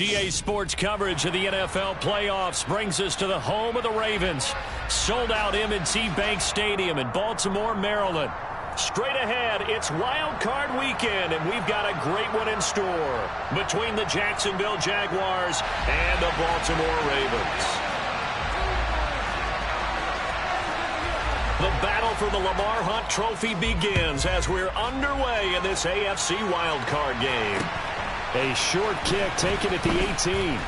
EA Sports coverage of the NFL playoffs brings us to the home of the Ravens. Sold out M&T Bank Stadium in Baltimore, Maryland. Straight ahead, it's Wild Card Weekend, and we've got a great one in store between the Jacksonville Jaguars and the Baltimore Ravens. The battle for the Lamar Hunt Trophy begins as we're underway in this AFC Wild Card game. A short kick taken at the 18.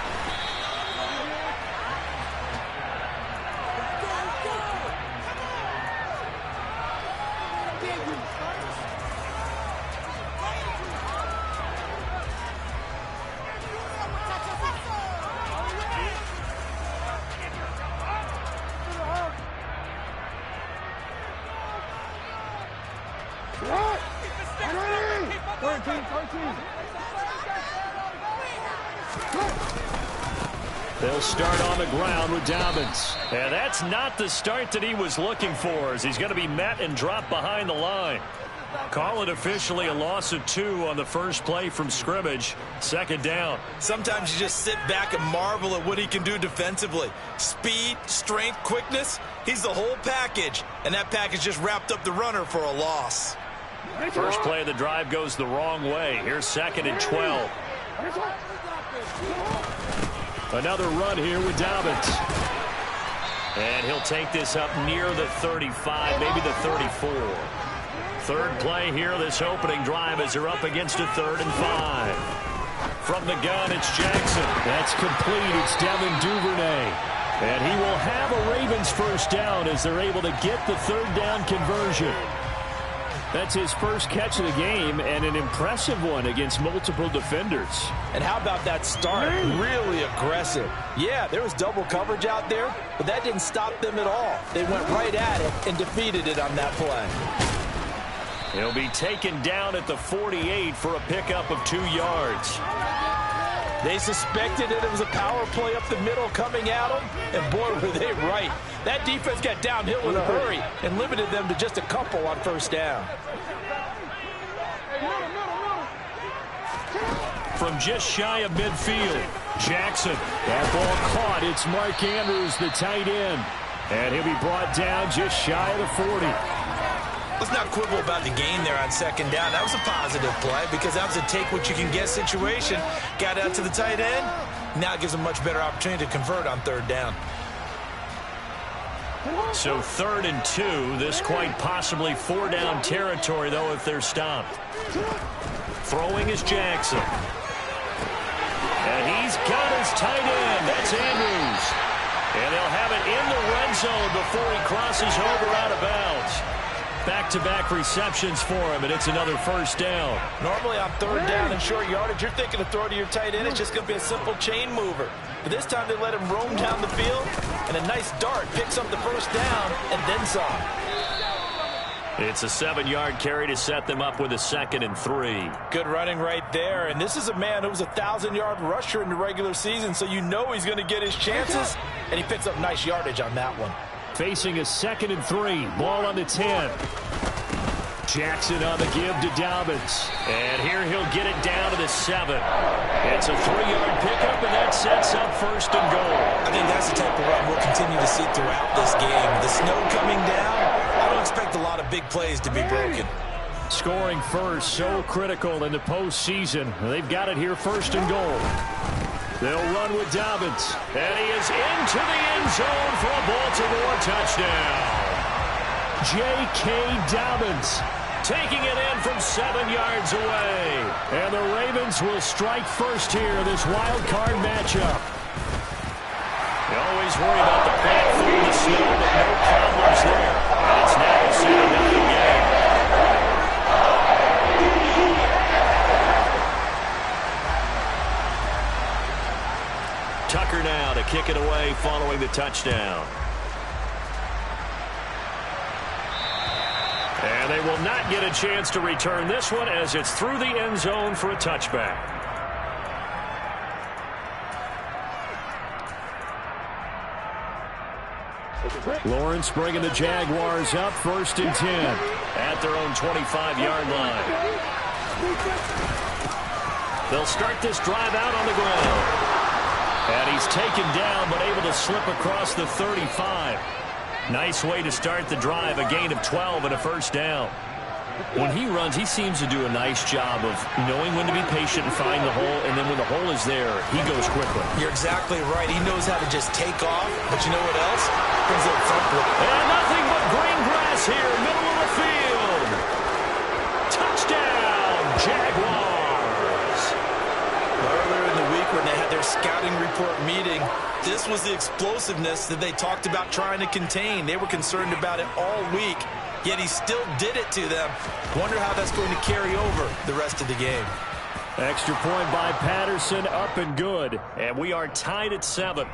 They'll start on the ground with Dobbins. And that's not the start that he was looking for, as he's going to be met and dropped behind the line. Call it officially a loss of 2 on the first play from scrimmage. Second down. Sometimes you just sit back and marvel at what he can do defensively. Speed, strength, quickness. He's the whole package. And that package just wrapped up the runner for a loss. First play of the drive goes the wrong way. Here's 2nd and 12. Another run here with Dobbins. And he'll take this up near the 35, maybe the 34. Third play here, this opening drive, as they're up against a 3rd and 5. From the gun, it's Jackson. That's complete. It's Devin Duvernay. And he will have a Ravens first down as they're able to get the 3rd down conversion. That's his first catch of the game, and an impressive one against multiple defenders. And how about that start? Really aggressive. Yeah, there was double coverage out there, but that didn't stop them at all. They went right at it and defeated it on that play. He'll be taken down at the 48 for a pickup of 2 yards. They suspected that it was a power play up the middle coming at them, and boy, were they right. That defense got downhill in a hurry and limited them to just a couple on first down. From just shy of midfield, Jackson. That ball caught. It's Mark Andrews, the tight end. And he'll be brought down just shy of the 40. Let's not quibble about the gain there on 2nd down. That was a positive play because that was a take-what-you-can-get situation. Got out to the tight end. Now it gives them a much better opportunity to convert on 3rd down. So 3rd and 2. This quite possibly 4-down territory, though, if they're stopped. Throwing is Jackson. And he's got his tight end. That's Andrews. And they'll have it in the red zone before he crosses over out of bounds. Back-to-back receptions for him, and it's another first down. Normally on 3rd down and short yardage, you're thinking of throw to your tight end. It's just going to be a simple chain mover. But this time they let him roam down the field, and a nice dart picks up the first down and then some. It's a 7-yard carry to set them up with a 2nd and 3. Good running right there, and this is a man who was a 1,000-yard rusher in the regular season, so you know he's going to get his chances, and he picks up nice yardage on that one. Facing a 2nd and 3. Ball on the 10. Jackson on the give to Dobbins. And here he'll get it down to the 7. It's a 3-yard pickup, and that sets up 1st and goal. I think that's the type of run we'll continue to see throughout this game. The snow coming down, I don't expect a lot of big plays to be broken. Scoring first, so critical in the postseason. They've got it here, 1st and goal. They'll run with Dobbins. And he is into the end zone for a Baltimore touchdown. J.K. Dobbins taking it in from 7 yards away. And the Ravens will strike first here, this wild card matchup. You always worry about the platform, the snow, but no problems there. And it's now a 7-0 game. Tucker now to kick it away following the touchdown. And they will not get a chance to return this one as it's through the end zone for a touchback. Lawrence bringing the Jaguars up 1st and 10 at their own 25-yard line. They'll start this drive out on the ground. And he's taken down, but able to slip across the 35. Nice way to start the drive, a gain of 12 and a first down. When he runs, he seems to do a nice job of knowing when to be patient and find the hole, and then when the hole is there, he goes quickly. You're exactly right. He knows how to just take off, but you know what else? Brings it up front. And nothing but green grass here, middle of the field. Touchdown, Jaguars. Earlier in the week when they had their scouting report meeting, this was the explosiveness that they talked about trying to contain. They were concerned about it all week. Yet he still did it to them. Wonder how that's going to carry over the rest of the game. Extra point by Patterson, up and good. And we are tied at 7.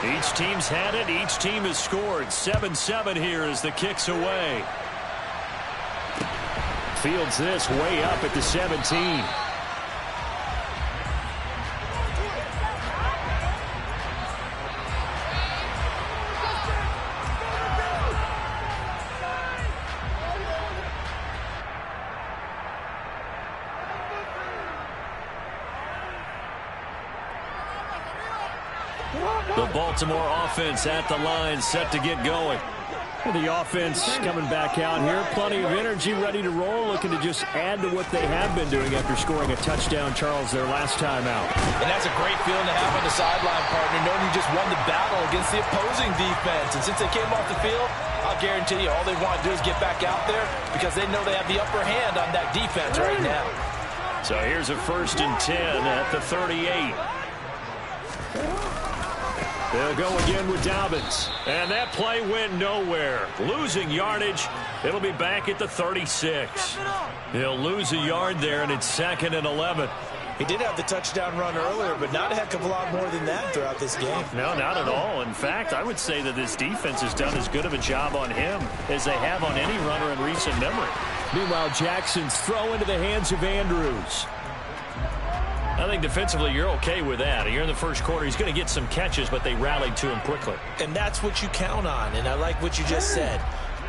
Each team's had it. Each team has scored. 7-7 here as the kick's away. Fields this way up at the 17. The Baltimore offense at the line, set to get going. The offense coming back out here. Plenty of energy, ready to roll, looking to just add to what they have been doing after scoring a touchdown, Charles, their last time out. And that's a great feeling to have on the sideline, partner, knowing you just won the battle against the opposing defense. And since they came off the field, I'll guarantee you all they want to do is get back out there because they know they have the upper hand on that defense right now. So here's a 1st and 10 at the 38. They'll go again with Dobbins. And that play went nowhere. Losing yardage. It'll be back at the 36. He'll lose a yard there, and it's 2nd and 11. He did have the touchdown run earlier, but not a heck of a lot more than that throughout this game. No, not at all. In fact, I would say that this defense has done as good of a job on him as they have on any runner in recent memory. Meanwhile, Jackson's throw into the hands of Andrews. I think defensively you're okay with that. Here in the first quarter, he's going to get some catches, but they rallied to him quickly. And that's what you count on, and I like what you just said.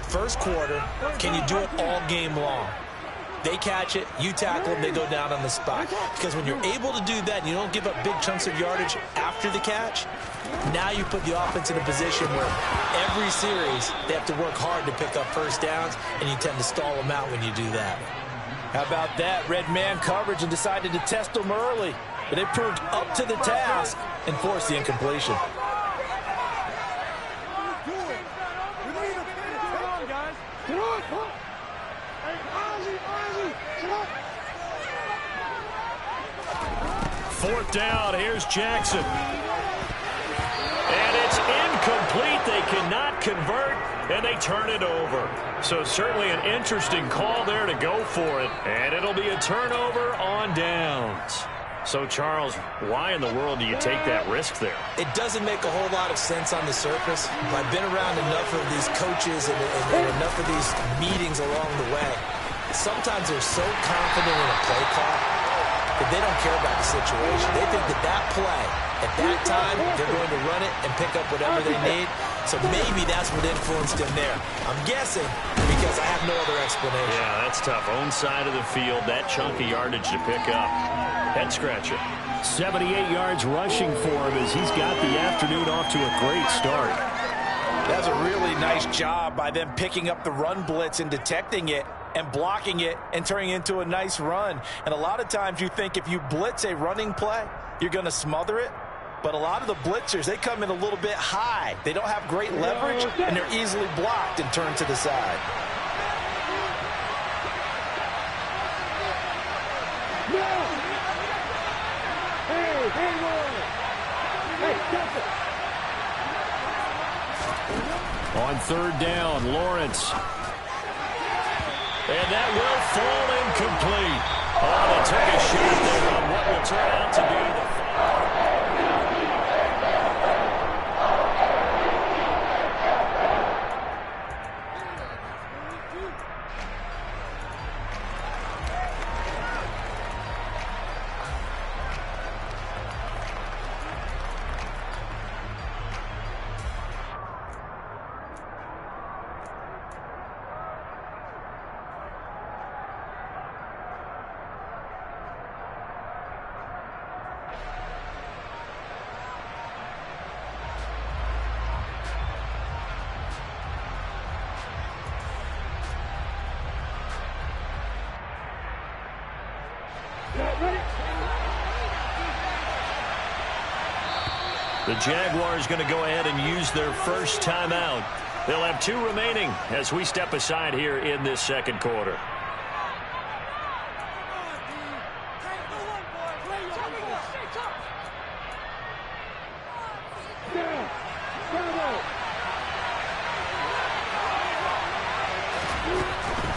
First quarter, can you do it all game long? They catch it, you tackle them, they go down on the spot. Because when you're able to do that and you don't give up big chunks of yardage after the catch, now you put the offense in a position where every series they have to work hard to pick up first downs, and you tend to stall them out when you do that. How about that? Red man coverage and decided to test them early. But they proved up to the task and forced the incompletion. Fourth down, here's Jackson. And it's incomplete. They cannot convert, and they turn it over. So certainly an interesting call there to go for it. And it'll be a turnover on downs. So, Charles, why in the world do you take that risk there? It doesn't make a whole lot of sense on the surface. I've been around enough of these coaches and enough of these meetings along the way. Sometimes they're so confident in a play call that they don't care about the situation. They think that play, at that time, they're going to run it and pick up whatever they need. So maybe that's what influenced him there. I'm guessing because I have no other explanation. Yeah, that's tough. Own side of the field, that chunk of yardage to pick up. Head scratcher. 78 yards rushing for him as he's got the afternoon off to a great start. That's a really nice job by them picking up the run blitz and detecting it and blocking it and turning it into a nice run. And a lot of times you think if you blitz a running play, you're going to smother it. But a lot of the blitzers, they come in a little bit high. They don't have great leverage, and they're easily blocked and turned to the side. On third down, Lawrence. And that will fall incomplete. Oh, they took a shot there on what will turn out to be the The Jaguars going to go ahead and use their first timeout. They'll have 2 remaining as we step aside here in this second quarter.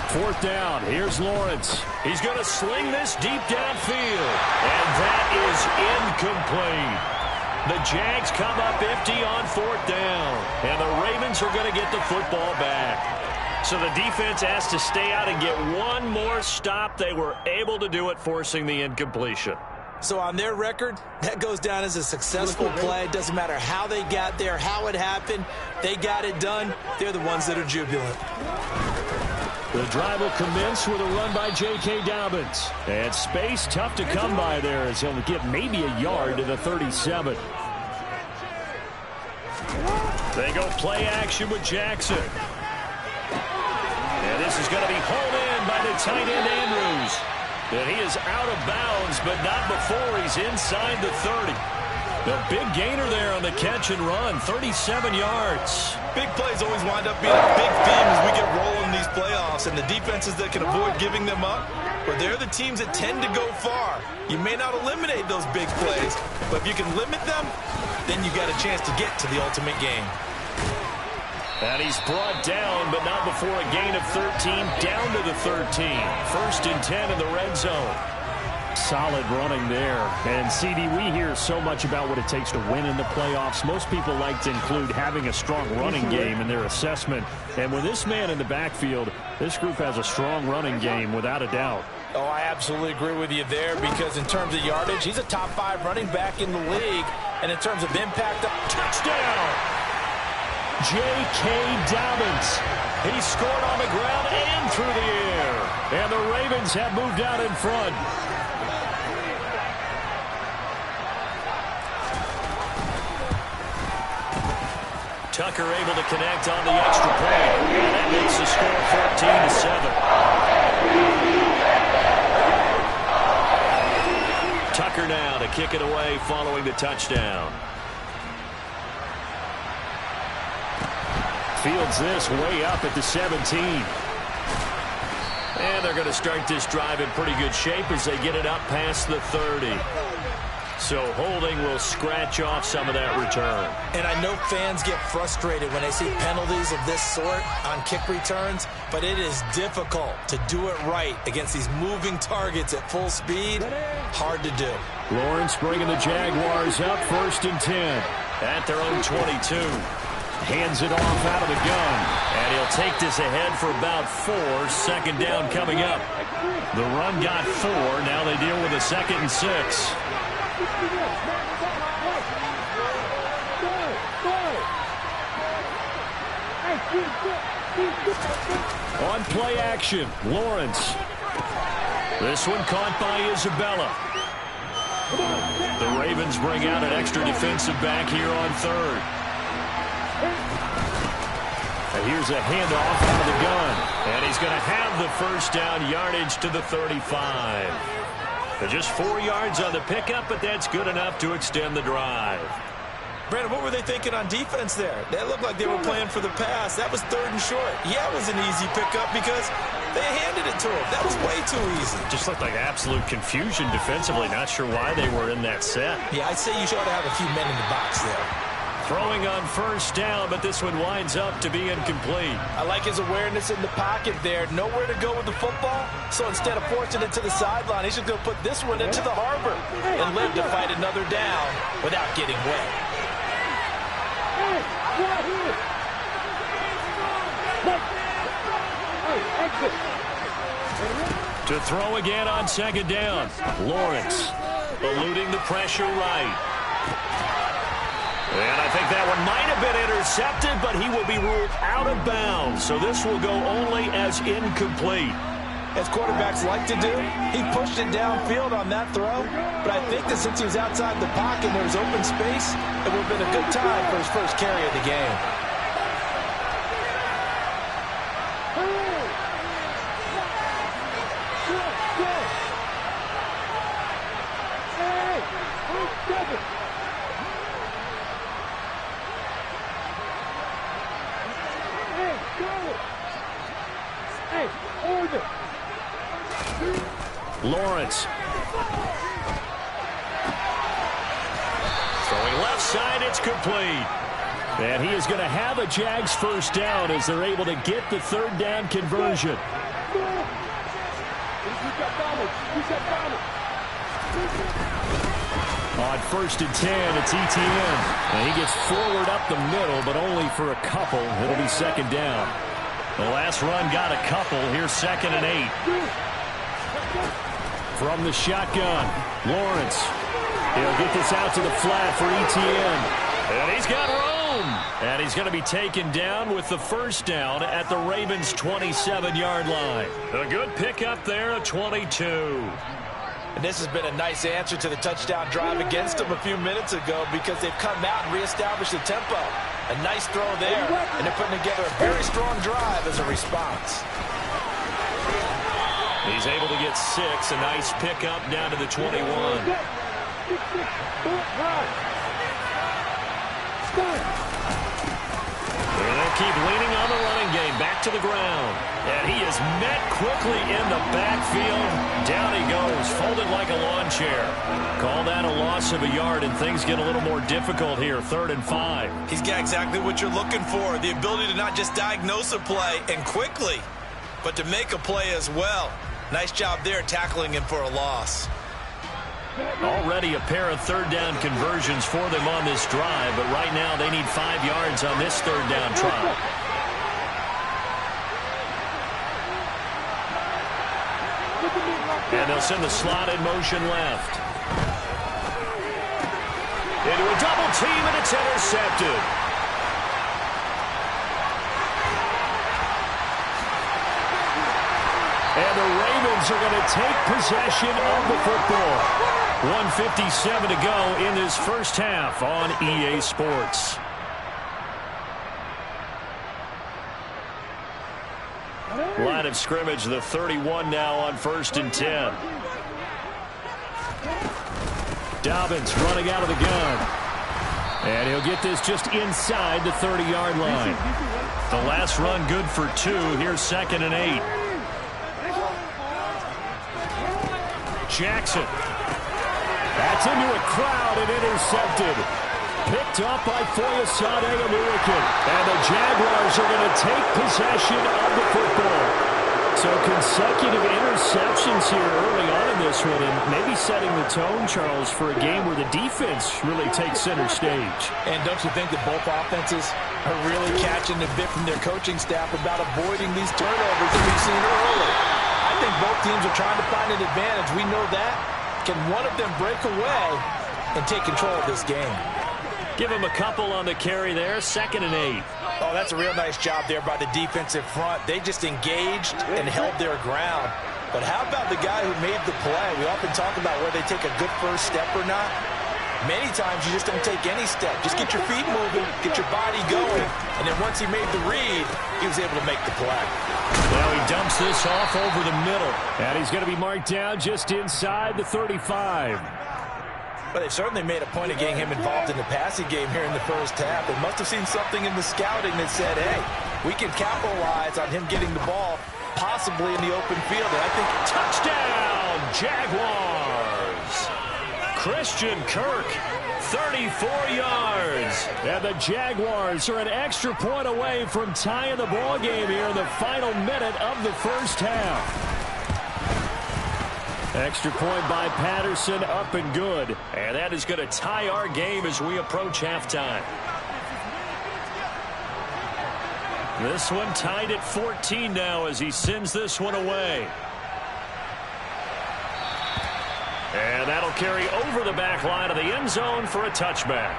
Fourth down. Here's Lawrence. He's going to sling this deep downfield. And that is incomplete. The Jags come up empty on fourth down. And the Ravens are going to get the football back. So the defense has to stay out and get one more stop. They were able to do it, forcing the incompletion. So on their record, that goes down as a successful play. It doesn't matter how they got there, how it happened. They got it done. They're the ones that are jubilant. The drive will commence with a run by J.K. Dobbins. And space tough to come by there as he'll get maybe a yard to the 37. They go play action with Jackson. And this is going to be hauled in by the tight end Andrews. And he is out of bounds, but not before he's inside the 30. The big gainer there on the catch and run, 37 yards. Big plays always wind up being a big theme as we get rolling these playoffs, and the defenses that can avoid giving them up, but they're the teams that tend to go far. You may not eliminate those big plays, but if you can limit them, then you got a chance to get to the ultimate game. And he's brought down, but not before a gain of 13, down to the 13. First and 10 in the red zone. Solid running there. And, CD, we hear so much about what it takes to win in the playoffs. Most people like to include having a strong running game in their assessment. And with this man in the backfield, this group has a strong running game without a doubt. Oh, I absolutely agree with you there because in terms of yardage, he's a top 5 running back in the league. And in terms of impact, touchdown! J.K. Dobbins. He scored on the ground and through the air. And the Ravens have moved out in front. Tucker able to connect on the extra point. And that makes the score 14-7. Tucker now to kick it away following the touchdown. Fields this way up at the 17. And they're going to start this drive in pretty good shape as they get it up past the 30. So holding will scratch off some of that return. And I know fans get frustrated when they see penalties of this sort on kick returns, but it is difficult to do it right against these moving targets at full speed. Hard to do. Lawrence bringing the Jaguars up first and 10 at their own 22. Hands it off out of the gun. And he'll take this ahead for about 4. Second down coming up. The run got 4. Now they deal with a 2nd and 6. On play action, Lawrence. This one caught by Isabella. The Ravens bring out an extra defensive back here on 3rd. And here's a handoff out of the gun. And he's going to have the first down, yardage to the 35. Just 4 yards on the pickup, but that's good enough to extend the drive. Brandon, what were they thinking on defense there? That looked like they were playing for the pass. That was 3rd and short. Yeah, it was an easy pickup because they handed it to him. That was way too easy. Just looked like absolute confusion defensively. Not sure why they were in that set. Yeah, I'd say you should have a few men in the box there. Throwing on first down, but this one winds up to be incomplete. I like his awareness in the pocket there. Nowhere to go with the football. So instead of forcing it to the sideline, he's just going to put this one into the harbor and live to fight another down without getting wet. To throw again on 2nd down. Lawrence eluding the pressure right. And I think that one might have been intercepted, but he will be ruled out of bounds. So this will go only as incomplete. As quarterbacks like to do, he pushed it downfield on that throw. But I think that since he was outside the pocket and there was open space, it would have been a good time for his first carry of the game. Lawrence. Throwing left side, it's complete. And he is going to have a Jags first down as they're able to get the third down conversion. On 1st and 10, it's Etienne. And he gets forward up the middle, but only for a couple. It'll be second down. The last run got a couple. Here's 2nd and 8. From the shotgun, Lawrence. He'll get this out to the flat for Etienne. And he's got room. And he's going to be taken down with the first down at the Ravens' 27-yard line. A good pickup there, a 22. And this has been a nice answer to the touchdown drive against them a few minutes ago because they've come out and reestablished the tempo. A nice throw there, and they're putting together a very strong drive as a response. He's able to get 6. A nice pickup down to the 21. And they'll keep leaning on the running game. Back to the ground. And he is met quickly in the backfield. Down he goes, folded like a lawn chair. Call that a loss of a yard, and things get a little more difficult here. 3rd and 5. He's got exactly what you're looking for. The ability to not just diagnose a play and quickly, but to make a play as well. Nice job there tackling him for a loss. Already a pair of third down conversions for them on this drive, but right now they need 5 yards on this third down try. And they'll send the slot in motion left. Into a double team, and it's intercepted. And the Ravens are going to take possession of the football. 1:57 to go in this first half on EA Sports. Line of scrimmage, the 31 now on 1st and 10. Dobbins running out of the gun. And he'll get this just inside the 30-yard line. The last run good for 2. Here's 2nd and 8. Jackson. That's into a crowd and intercepted. Picked up by Foyesade American. And the Jaguars are going to take possession of the football. So consecutive interceptions here early on in this one, and maybe setting the tone, Charles, for a game where the defense really takes center stage. And don't you think that both offenses are really catching a bit from their coaching staff about avoiding these turnovers that we've seen early? I think both teams are trying to find an advantage. We know that. Can one of them break away and take control of this game? Give him a couple on the carry there. 2nd and 8. Oh, that's a real nice job there by the defensive front. They just engaged and held their ground. But how about the guy who made the play? We often talk about whether they take a good first step or not. Many times you just don't take any step. Just get your feet moving, get your body going, and then once he made the read, he was able to make the play. Now he dumps this off over the middle, and he's going to be marked down just inside the 35. But they've certainly made a point of getting him involved in the passing game here in the first half. They must have seen something in the scouting that said, hey, we can capitalize on him getting the ball possibly in the open field. And I think touchdown, Jaguars. Christian Kirk, 34 yards. And the Jaguars are an extra point away from tying the ball game here in the final minute of the first half. Extra point by Patterson, up and good. And that is going to tie our game as we approach halftime. This one tied at 14 now as he sends this one away. And that'll carry over the back line of the end zone for a touchback.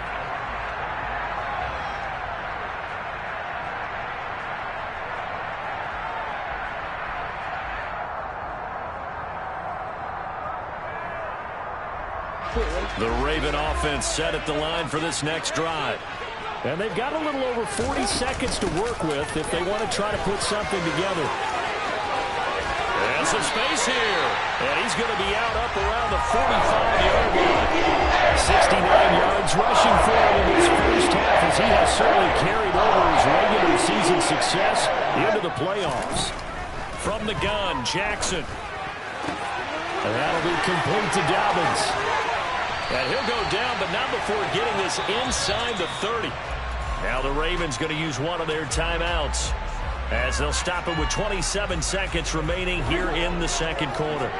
The Raven offense set at the line for this next drive. And they've got a little over 40 seconds to work with if they want to try to put something together. There's some space here. And he's going to be out up around the 45-yard line. 69 yards rushing for him in his first half as he has certainly carried over his regular season success into the playoffs. From the gun, Jackson. And that'll be complete to Dobbins. And he'll go down, but not before getting this inside the 30. Now the Ravens going to use one of their timeouts as they'll stop it with 27 seconds remaining here in the second quarter.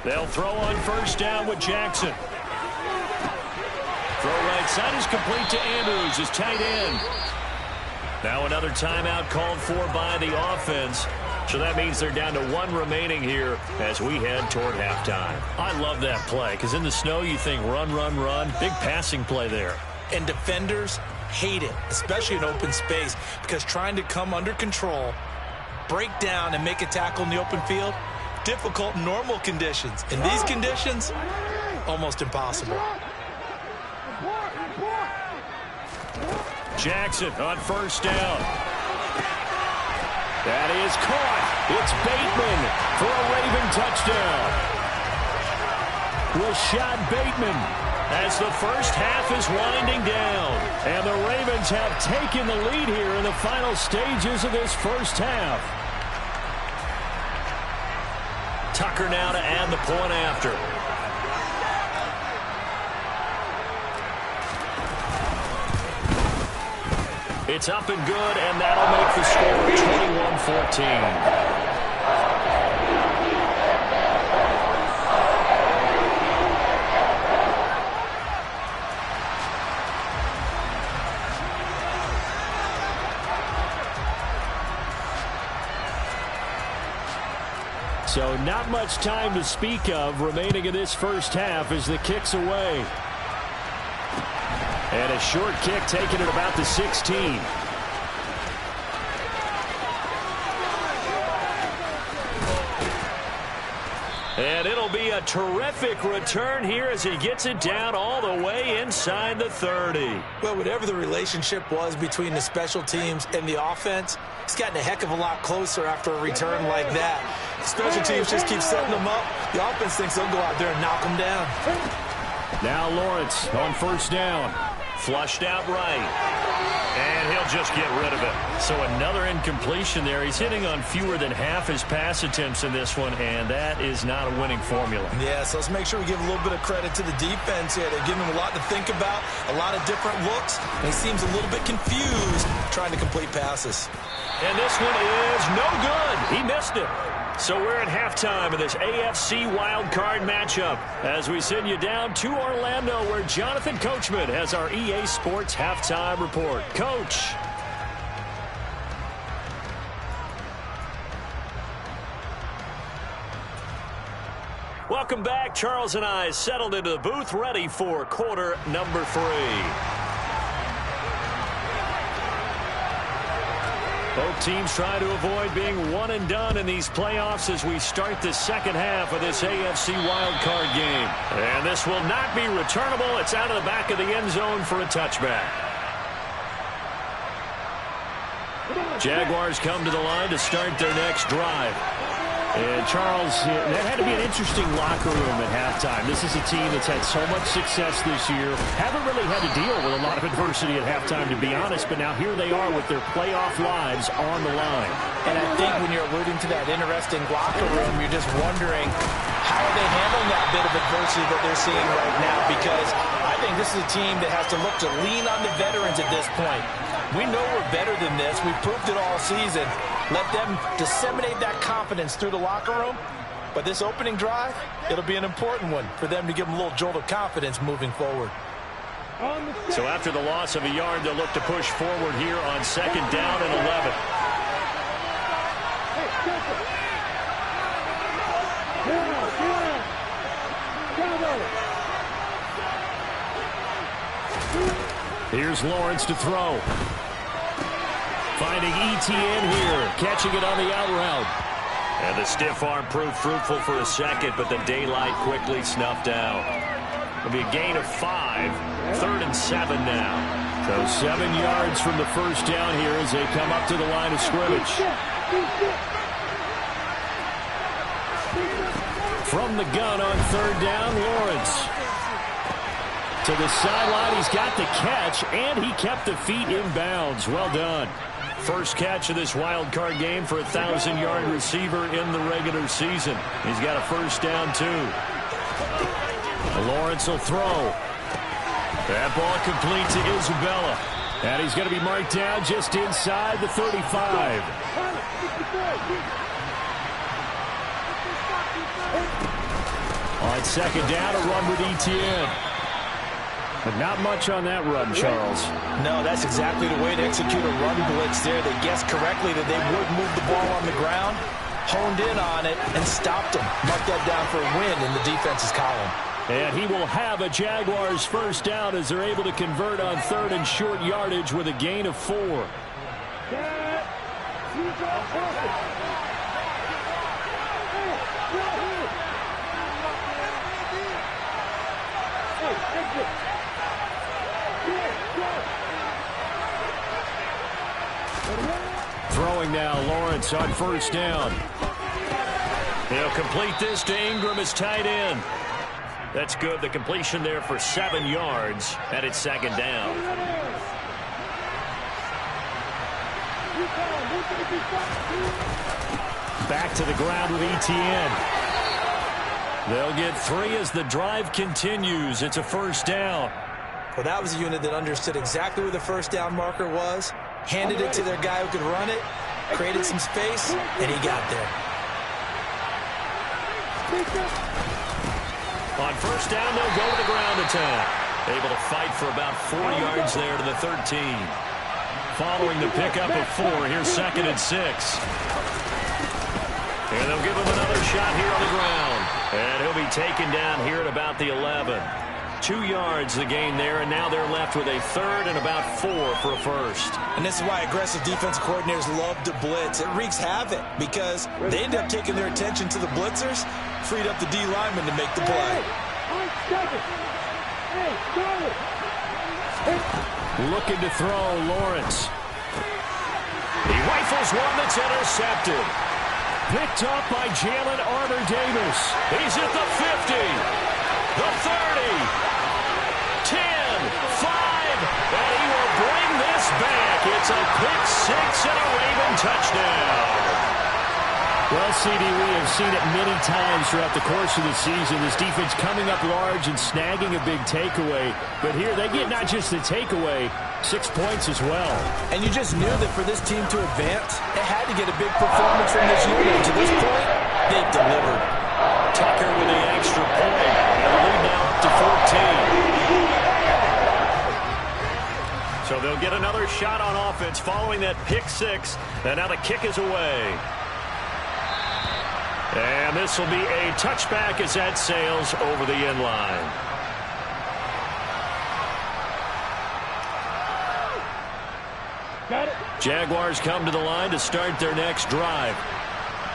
They'll throw on first down with Jackson. Throw right side is complete to Andrews, his tight end. Now another timeout called for by the offense. So that means they're down to one remaining here as we head toward halftime. I love that play because in the snow you think run, run, run. Big passing play there. And defenders hate it, especially in open space, because trying to come under control, break down, and make a tackle in the open field, difficult in normal conditions. In these conditions, almost impossible. Jackson on first down. That is caught. It's Bateman for a Raven touchdown. Rashad Bateman as the first half is winding down. And the Ravens have taken the lead here in the final stages of this first half. Tucker now to add the point after. It's up and good, and that'll make the score 21-14. So not much time to speak of remaining in this first half as the kick's away. And a short kick taken at about the 16. And it'll be a terrific return here as he gets it down all the way inside the 30. Well, whatever the relationship was between the special teams and the offense, it's gotten a heck of a lot closer after a return like that. The special teams just keep setting them up. The offense thinks they'll go out there and knock them down. Now Lawrence on first down. Flushed out right. And he'll just get rid of it. So another incompletion there. He's hitting on fewer than half his pass attempts in this one, and that is not a winning formula. Yeah, so let's make sure we give a little bit of credit to the defense here. They're giving him a lot to think about, a lot of different looks, and he seems a little bit confused trying to complete passes. And this one is no good. He missed it. So we're at halftime of this AFC wildcard matchup as we send you down to Orlando where Jonathan Coachman has our EA Sports halftime report. Coach. Welcome back. Charles and I settled into the booth ready for quarter number 3. Both teams try to avoid being one and done in these playoffs as we start the second half of this AFC wildcard game. And this will not be returnable. It's out of the back of the end zone for a touchback. Jaguars come to the line to start their next drive. And Charles, that had to be an interesting locker room at halftime. This is a team that's had so much success this year. Haven't really had to deal with a lot of adversity at halftime, to be honest. But now here they are with their playoff lives on the line. And I think when you're alluding to that interesting locker room, you're just wondering how are they handling that bit of adversity that they're seeing right now. Because I think this is a team that has to look to lean on the veterans at this point. We know we're better than this. We've proved it all season. Let them disseminate that confidence through the locker room. But this opening drive, it'll be an important one for them to give them a little jolt of confidence moving forward. So after the loss of a yard, they'll look to push forward here on second down and 11. Here's Lawrence to throw. Finding ETN here, catching it on the out route. And the stiff arm proved fruitful for a second, but the daylight quickly snuffed out. It'll be a gain of 5, 3rd and 7 now. So 7 yards from the first down here as they come up to the line of scrimmage. From the gun on third down, Lawrence. To the sideline, he's got the catch, and he kept the feet in bounds. Well done. First catch of this wild card game for a 1,000-yard receiver in the regular season. He's got a first down, too. Lawrence will throw. That ball complete to Isabella. And he's going to be marked down just inside the 35. On second down, a run with Etienne. But not much on that run, Charles. No, that's exactly the way to execute a run blitz there. They guessed correctly that they would move the ball on the ground, honed in on it, and stopped them. Marked that down for a win in the defense's column. And he will have a Jaguars first down as they're able to convert on third and short yardage with a gain of 4. Throwing now, Lawrence on first down. He'll complete this to Ingram as tight end. That's good. The completion there for 7 yards, and it's second down. Back to the ground with Etienne. They'll get 3 as the drive continues. It's a first down. Well, that was a unit that understood exactly where the first down marker was, handed it to their guy who could run it, created some space, and he got there. On first down, they'll go to the ground attack. Able to fight for about 4 yards there to the 13. Following the pickup of 4, here's second and 6. And they'll give him another shot here on the ground. And he'll be taken down here at about the 11. 2 yards the gain there, and now they're left with a third and about 4 for a first. And this is why aggressive defensive coordinators love to blitz. It wreaks havoc because they end up taking their attention to the blitzers, freed up the D lineman to make the play. Looking to throw, Lawrence. He rifles one that's intercepted. Picked up by Jalen Armour-Davis. He's at the 50, the 30, 10, 5, and he will bring this back. It's a pick 6 and a Raven touchdown. Well, CD, we have seen it many times throughout the course of the season. This defense coming up large and snagging a big takeaway. But here they get not just the takeaway, 6 points as well. And you just knew that for this team to advance, it had to get a big performance from this unit. To this point, they've delivered. Tucker with the extra point. And the lead now up to 14. So they'll get another shot on offense following that pick 6. And now the kick is away. And this will be a touchback as that sails over the end line. Jaguars come to the line to start their next drive.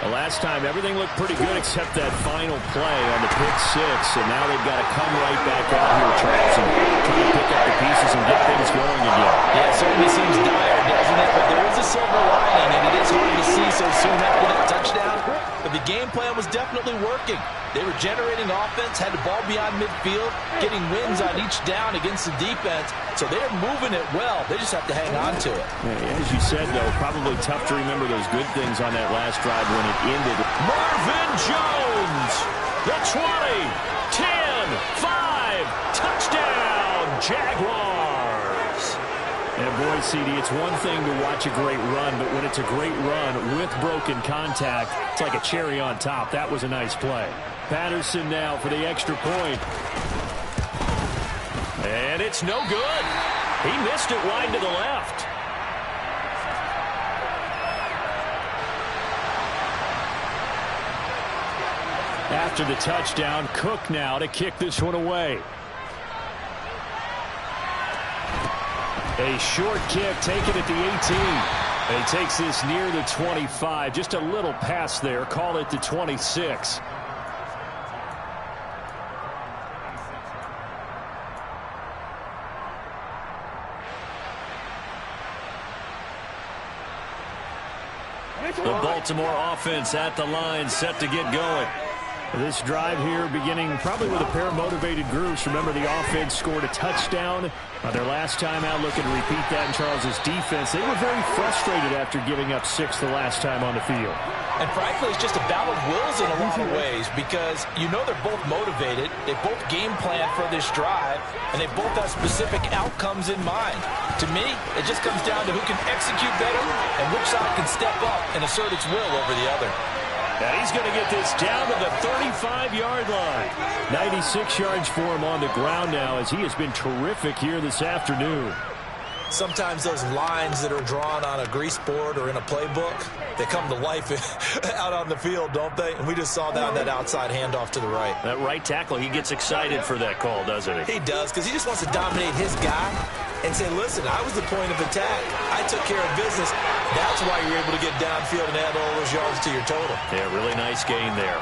The last time, everything looked pretty good except that final play on the pick 6. And now they've got to come right back out here, Charles, and try to pick up the pieces and get things going again. Yeah, it certainly seems dire, doesn't it? But there is a silver lining, and it is hard to see so soon after that touchdown. But the game plan was definitely working. They were generating offense, had the ball beyond midfield, getting wins on each down against the defense. So they're moving it well. They just have to hang on to it. Yeah, as you said, though, probably tough to remember those good things on that last drive when it ended. Marvin Jones, the 20, 10, 5, touchdown, Jaguars. And boy, CD, it's one thing to watch a great run, but when it's a great run with broken contact, it's like a cherry on top. That was a nice play. Patterson now for the extra point. And it's no good. He missed it wide to the left. After the touchdown, Cook now to kick this one away. A short kick taken at the 18. He takes this near the 25. Just a little pass there. Call it the 26. The Baltimore offense at the line, set to get going. This drive here beginning probably with a pair of motivated groups. Remember, the offense scored a touchdown their last time out, looking to repeat that in Charles's defense. They were very frustrated after giving up 6 the last time on the field. And frankly, it's just a battle of wills in a lot of ways because you know they're both motivated. They both game plan for this drive, and they both have specific outcomes in mind. To me, it just comes down to who can execute better and which side can step up and assert its will over the other. Now he's going to get this down to the 35-yard line. 96 yards for him on the ground now as he has been terrific here this afternoon. Sometimes those lines that are drawn on a grease board or in a playbook, they come to life out on the field, don't they? And we just saw that on that outside handoff to the right. That right tackle, he gets excited for that call, doesn't he? He does, because he just wants to dominate his guy and say, listen, I was the point of attack. I took care of business. That's why you're able to get downfield and add all those yards to your total. Yeah, really nice gain there.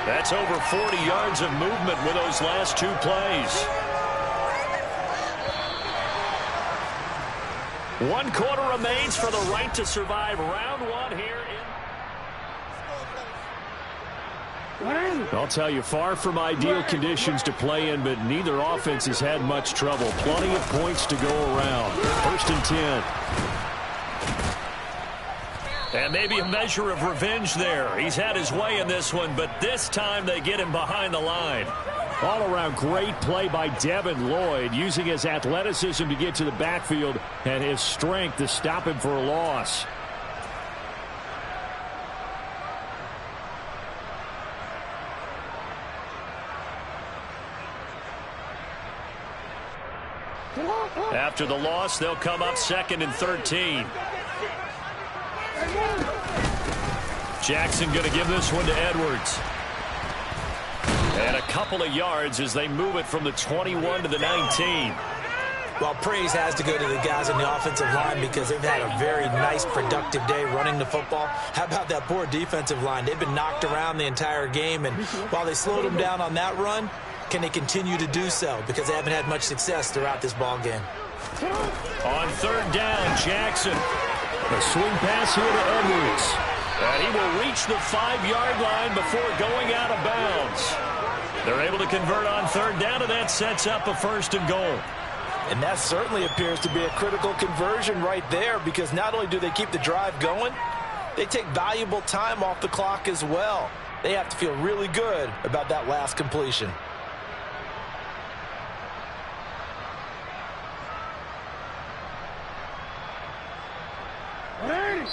That's over 40 yards of movement with those last 2 plays. 1 quarter remains for the right to survive round 1 here. I'll tell you, far from ideal conditions to play in, but neither offense has had much trouble. Plenty of points to go around. 1st and 10. And maybe a measure of revenge there. He's had his way in this one, but this time they get him behind the line. All around great play by Devin Lloyd, using his athleticism to get to the backfield and his strength to stop him for a loss. After the loss, they'll come up 2nd and 13. Jackson going to give this one to Edwards. And a couple of yards as they move it from the 21 to the 19. Well, praise has to go to the guys on the offensive line because they've had a very nice, productive day running the football. How about that poor defensive line? They've been knocked around the entire game, and while they slowed them down on that run, can they continue to do so? Because they haven't had much success throughout this ball game. On 3rd down, Jackson. A swing pass here to Edwards. And he will reach the 5-yard line before going out of bounds. They're able to convert on 3rd down, and that sets up a 1st and goal. And that certainly appears to be a critical conversion right there because not only do they keep the drive going, they take valuable time off the clock as well. They have to feel really good about that last completion.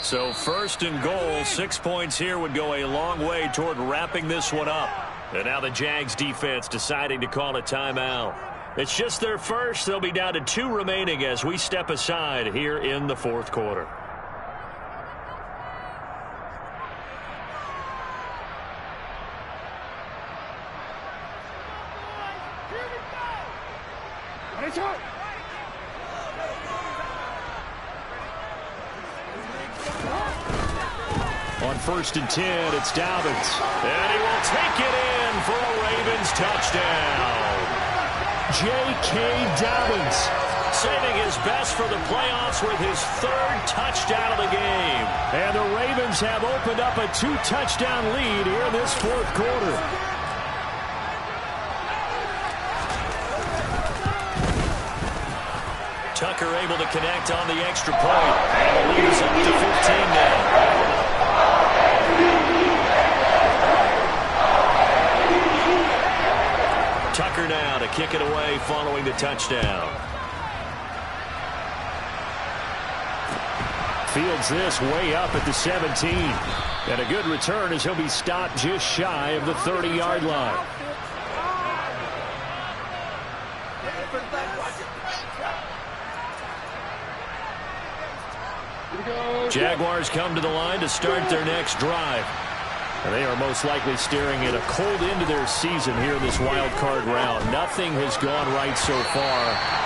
So 1st and goal, 6 points here would go a long way toward wrapping this one up. And now the Jags defense deciding to call a timeout. It's just their first. They'll be down to 2 remaining as we step aside here in the 4th quarter. On 1st and 10, it's Dobbins. And he will take it in for a Ravens touchdown. J.K. Dobbins saving his best for the playoffs with his 3rd touchdown of the game. And the Ravens have opened up a 2-touchdown lead here in this 4th quarter. Tucker able to connect on the extra point. And the lead is up to 15 now. Tucker now to kick it away following the touchdown. Fields this way up at the 17. And a good return as he'll be stopped just shy of the 30-yard line. Jaguars come to the line to start their next drive. And they are most likely staring at a cold end to their season here in this wild card round. Nothing has gone right so far.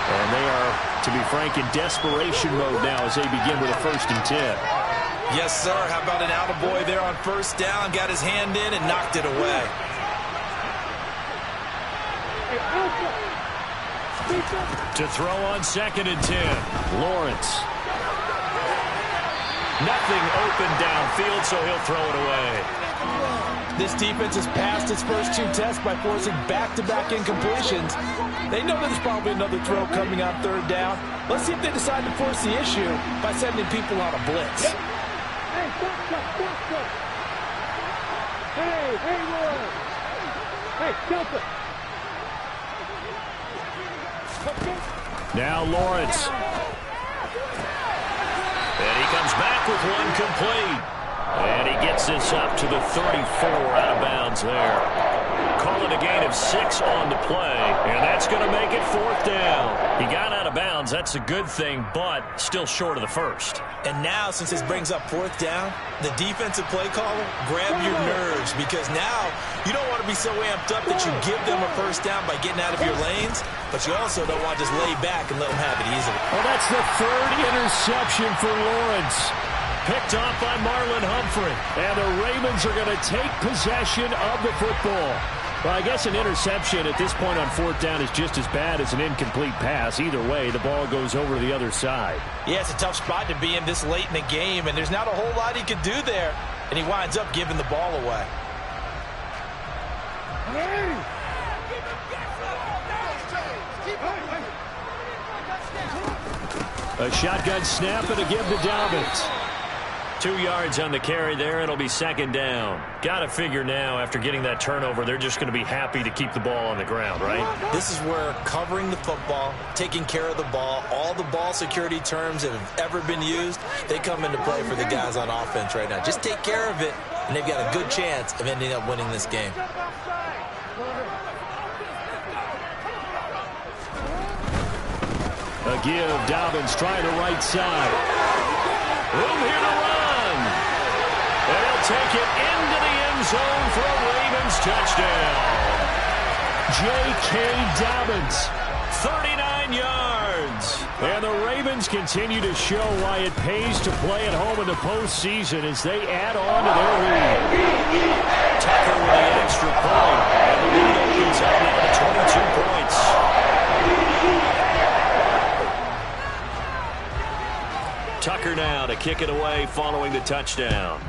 And they are, to be frank, in desperation mode now as they begin with a 1st and 10. Yes, sir. How about an attaboy there on 1st down? Got his hand in and knocked it away. To throw on 2nd and 10. Lawrence. Nothing open downfield, so he'll throw it away. This defense has passed its first 2 tests by forcing back-to-back incompletions. They know there's probably another throw coming on 3rd down. Let's see if they decide to force the issue by sending people on a blitz. Now Lawrence. And he comes back with one complete. And he gets this up to the 34, out of bounds there. Call it a gain of 6 on the play, and that's going to make it 4th down. He got out of bounds. That's a good thing, but still short of the first. And now, since this brings up 4th down, the defensive play caller, grab your nerves, because now you don't want to be so amped up that you give them a 1st down by getting out of your lanes, but you also don't want to just lay back and let them have it easily. Well, that's the 3rd interception for Lawrence. Picked off by Marlon Humphrey. And the Ravens are going to take possession of the football. Well, I guess an interception at this point on 4th down is just as bad as an incomplete pass. Either way, the ball goes over to the other side. Yeah, it's a tough spot to be in this late in the game, and there's not a whole lot he could do there. And he winds up giving the ball away. A shotgun snap and a give to Dobbins. 2 yards on the carry there. It'll be 2nd down. Got to figure now, after getting that turnover, they're just going to be happy to keep the ball on the ground, right? This is where covering the football, taking care of the ball, all the ball security terms that have ever been used, they come into play for the guys on offense right now. Just take care of it, and they've got a good chance of ending up winning this game. A give. Dobbins trying the right side. Room here to run. And he'll take it into the end zone for a Ravens touchdown. J.K. Dobbins, 39 yards. And the Ravens continue to show why it pays to play at home in the postseason as they add on to their lead. Tucker with the extra point. And the lead opens up now to 22 points. Tucker now to kick it away following the touchdown.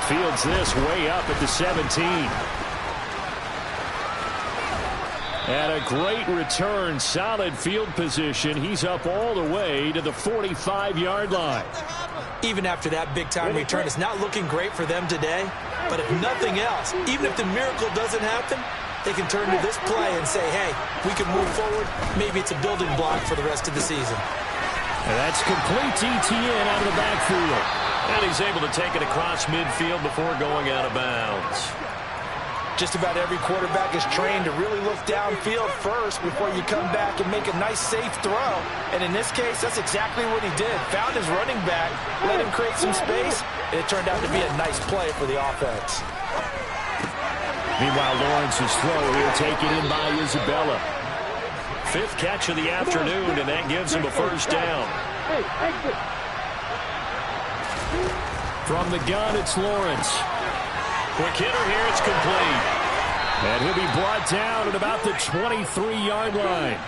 Fields this way up at the 17. And a great return, solid field position. He's up all the way to the 45-yard line. Even after that big-time return, it's not looking great for them today. But if nothing else, even if the miracle doesn't happen, they can turn to this play and say, hey, we can move forward. Maybe it's a building block for the rest of the season. And that's complete to Etienne out of the backfield. And he's able to take it across midfield before going out of bounds. Just about every quarterback is trained to really look downfield first before you come back and make a nice, safe throw. And in this case, that's exactly what he did. Found his running back, let him create some space, and it turned out to be a nice play for the offense. Meanwhile, Lawrence's throw here taken in by Isabella. 5th catch of the afternoon, and that gives him a 1st down. From the gun, it's Lawrence. Quick hitter here, it's complete. And he'll be brought down at about the 23-yard line.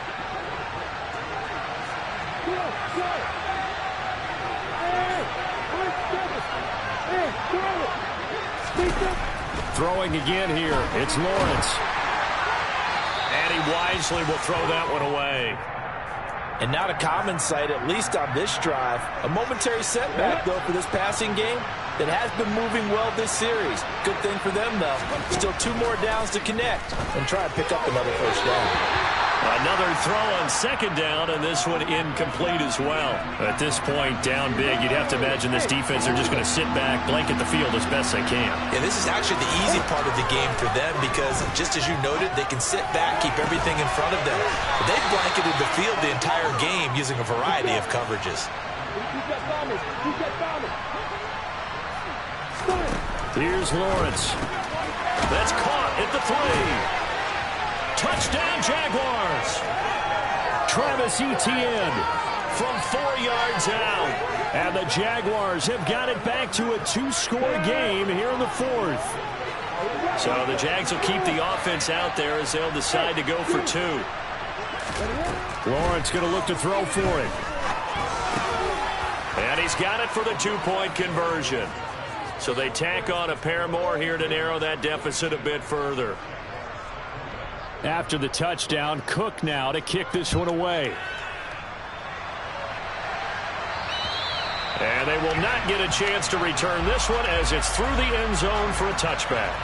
Throwing again here, it's Lawrence. And he wisely will throw that one away. And not a common sight, at least on this drive. A momentary setback, though, for this passing game that has been moving well this series. Good thing for them, though. Still 2 more downs to connect and try and pick up another 1st down. Another throw on 2nd down, and this one incomplete as well. At this point, down big, you'd have to imagine this defense are just going to sit back, blanket the field as best they can. Yeah, this is actually the easy part of the game for them because, just as you noted, they can sit back, keep everything in front of them. But they've blanketed the field the entire game using a variety of coverages. Here's Lawrence. That's caught at the 3. Touchdown, Jaguars. Travis Etienne from 4 yards out. And the Jaguars have got it back to a 2-score game here in the 4th. So the Jags will keep the offense out there as they'll decide to go for 2. Lawrence going to look to throw for it. And he's he's got it for the two-point conversion. So they tack on a pair more here to narrow that deficit a bit further. After the touchdown, Cook now to kick this one away. And they will not get a chance to return this one as it's through the end zone for a touchback.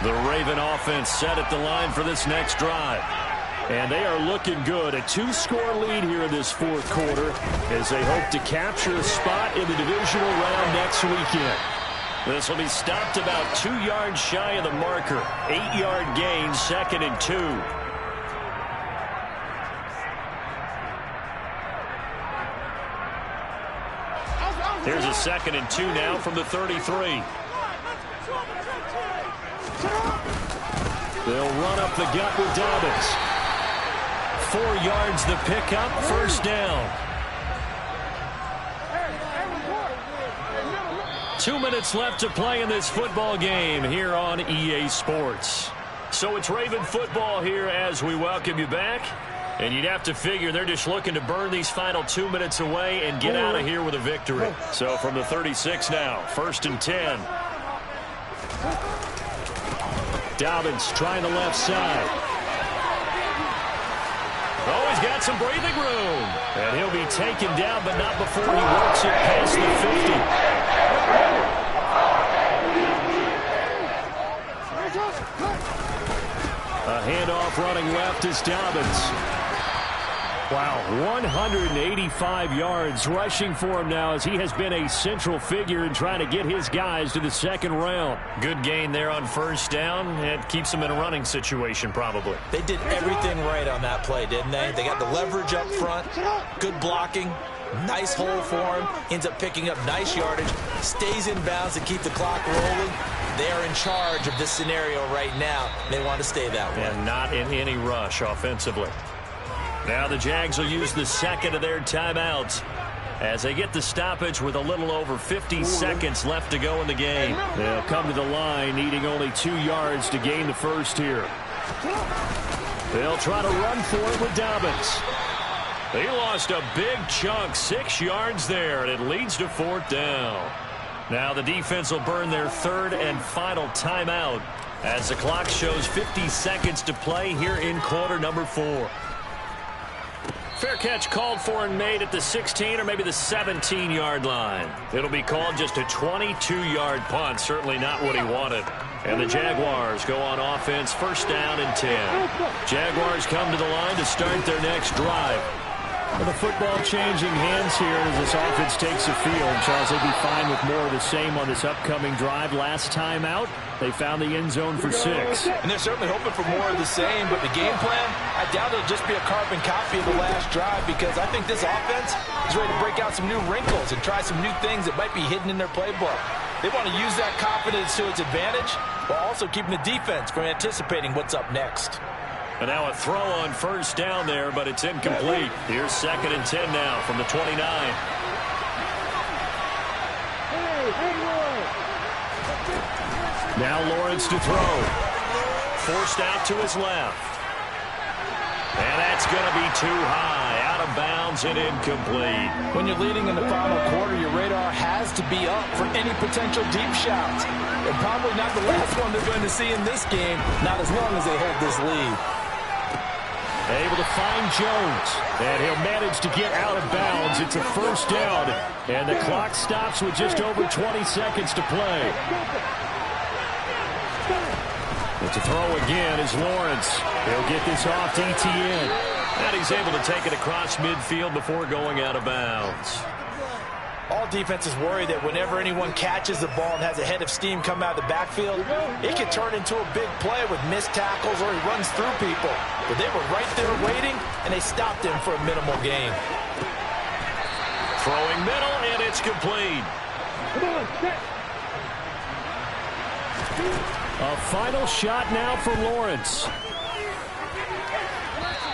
The Raven offense set at the line for this next drive. And they are looking good. A two-score lead here in this fourth quarter as they hope to capture a spot in the divisional round next weekend. This will be stopped about 2 yards shy of the marker. 8-yard gain, 2nd and 2. Here's a 2nd and 2 now from the 33. They'll run up the gut with Dobbins. 4 yards the pickup, first down. 2 minutes left to play in this football game here on EA Sports. So it's Raven football here as we welcome you back. And you'd have to figure they're just looking to burn these final 2 minutes away and get out of here with a victory. So from the 36 now, 1st and 10. Dobbins trying the left side. Oh, he's got some breathing room. And he'll be taken down, but not before he works it past the 50. A handoff running left is Dobbins. Wow, 185 yards rushing for him now as he has been a central figure in trying to get his guys to the second round. Good gain there on first down. It keeps them in a running situation probably. They did everything right on that play, didn't they? They got the leverage up front, good blocking, nice hole for him, ends up picking up nice yardage, stays in bounds to keep the clock rolling. They are in charge of this scenario right now. They want to stay that way. And not in any rush offensively. Now the Jags will use the second of their timeouts as they get the stoppage with a little over 50 seconds left to go in the game. They'll come to the line needing only 2 yards to gain the first here. They'll try to run for it with Dobbins. He lost a big chunk, 6 yards there, and it leads to 4th down. Now the defense will burn their third and final timeout as the clock shows 50 seconds to play here in quarter number 4. Fair catch called for and made at the 16 or maybe the 17-yard line. It'll be called just a 22-yard punt, certainly not what he wanted. And the Jaguars go on offense, 1st down and 10. Jaguars come to the line to start their next drive. Well, the football changing hands here as this offense takes the field. Charles, they'd be fine with more of the same on this upcoming drive. Last time out, they found the end zone for 6. And they're certainly hoping for more of the same, but the game plan, I doubt it'll just be a carbon copy of the last drive because I think this offense is ready to break out some new wrinkles and try some new things that might be hidden in their playbook. They want to use that confidence to its advantage while also keeping the defense from anticipating what's up next. And now a throw on 1st down there, but it's incomplete. Here's 2nd and 10 now from the 29. Now Lawrence to throw. Forced out to his left. And that's going to be too high. Out of bounds and incomplete. When you're leading in the final quarter, your radar has to be up for any potential deep shots. And probably not the last one they're going to see in this game, not as long as they hold this lead. Able to find Jones, and he'll manage to get out of bounds. It's a 1st down, and the clock stops with just over 20 seconds to play. It's a throw again as Lawrence. He'll get this off to Etienne. And he's able to take it across midfield before going out of bounds. All defenses worry that whenever anyone catches the ball and has a head of steam come out of the backfield, it can turn into a big play with missed tackles or he runs through people. But they were right there waiting, and they stopped him for a minimal gain. Throwing middle, and it's complete. A final shot now for Lawrence.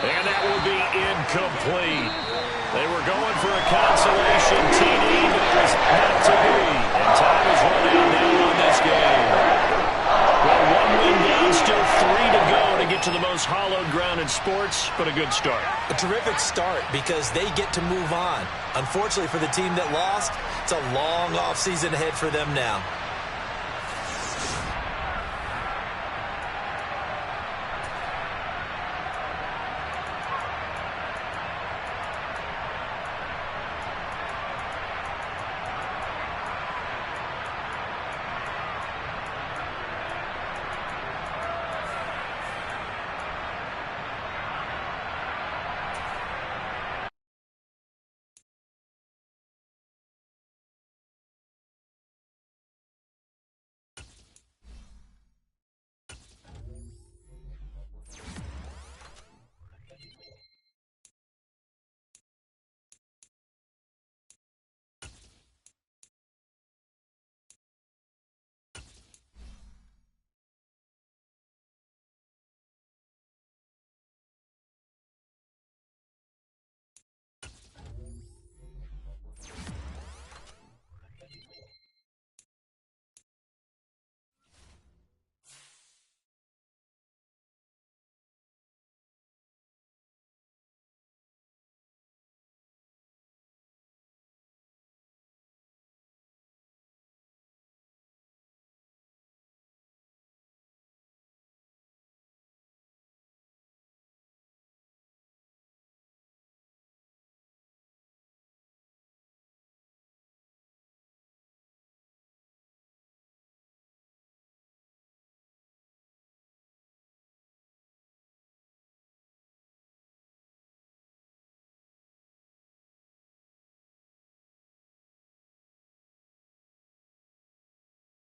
And that will be incomplete. They were going for a consolation TD, but it was not to be. And time is running out now on this game. Well, one win to the most hallowed ground in sports, but a good start. A terrific start because they get to move on. Unfortunately for the team that lost, it's a long offseason ahead for them now.